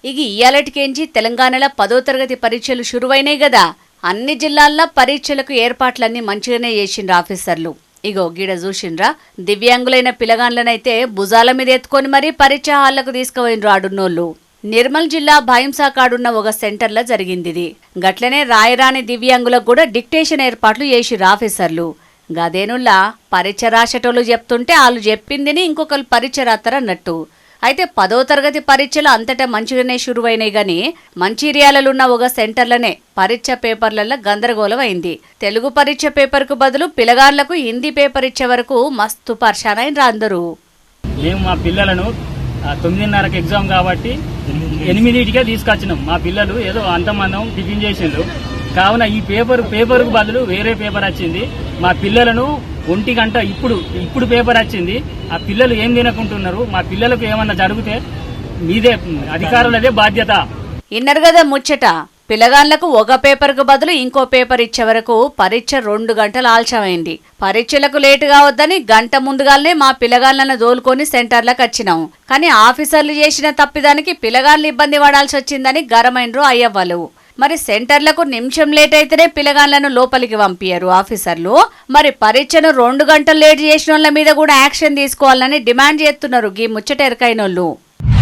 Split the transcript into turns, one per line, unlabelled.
ఇక ఇయాలటికేంచి తెలంగాణలో 10వ తరగతి పరీక్షలు షురువైనాయి గదా. అన్ని జిల్లాల్లో పరీక్షలకు ఏర్పాట్లన్నీ మంచిగానే చేసిండ్రు ఆఫీసర్లు. ఇగో గీడ చూసిండ్రా, దివ్యాంగులైన పిల్లగాండ్లనైతే భుజాల మీద ఎత్తుకొని మరీ పరీక్ష హాళ్లకు తీసుకుపోయినరు ఆడున్నోళ్ళు. నిర్మల్ జిల్లా భయంసా కాడున్న ఒక సెంటర్లో జరిగింది. గట్లనే రాయరాని దివ్యాంగులకు కూడా డిక్టేషన్ ఏర్పాట్లు చేసిర్రు ఆఫీసర్లు. గదేనుల్లా పరీక్ష రాసేటోళ్ళు చెప్తుంటే వాళ్ళు చెప్పిందిని ఇంకొకరు పరీక్ష రాస్తారన్నట్టు. అయితే 10వ తరగతి పరీక్షలు అంతటా మంచిగానే షురువైనాయి గాని మంచిర్యాలలున్న ఒక సెంటర్లనే పరీక్ష పేపర్లలో గందరగోళం అయింది. తెలుగు పరీక్ష పేపర్కు బదులు పిల్లగాళ్లకు హిందీ పేపర్ ఇచ్చే వరకు మస్తు పర్షానైన అందరూ.
మేము మా పిల్లలను 9:30కి ఎగ్జామ్ కాబట్టి 8కే తీసుకొచ్చినాం. మా పిల్లలు ఏదో అంతమందం టిఫిన్ చేసిండ్రు. కావున ఈ పేపర్కు బదులు వేరే పేపర్ వచ్చింది. మా పిల్లలను 1 గంట ఇప్పుడు పేపర్ వచ్చింది. ఆ పిల్లలు ఏం తినకుంటున్నారు. మా పిల్లలకు ఏమన్నా జరిగితే మీదే అధికారులదే బాధ్యత.
ఇన్నరు కదా ముచ్చట. పిల్లగాళ్లకు ఒక పేపర్కు బదులు ఇంకో పేపర్ ఇచ్చే వరకు పరీక్ష 2 గంటలు ఆలస్యమైంది. పరీక్షలకు లేటు కావద్దని గంట ముందుగానే మా పిల్లగాళ్లను దోలుకొని సెంటర్లకు వచ్చినాం. కానీ ఆఫీసర్లు చేసిన తప్పిదానికి పిల్లగాళ్లు ఇబ్బంది పడాల్సి వచ్చిందని గరమైనరు అయ్యవ్వలు. మరి సెంటర్లకు నిమిషం లేట్ అయితేనే పిల్లగాళ్లను లోపలికి పంపించారు ఆఫీసర్లు. మరి పరీక్షను 2 గంటలు లేట్ చేసిన వాళ్ళ మీద కూడా యాక్షన్ తీసుకోవాలని డిమాండ్ చేస్తున్నారు గీ ముచ్చట ఎరకైనోళ్ళు.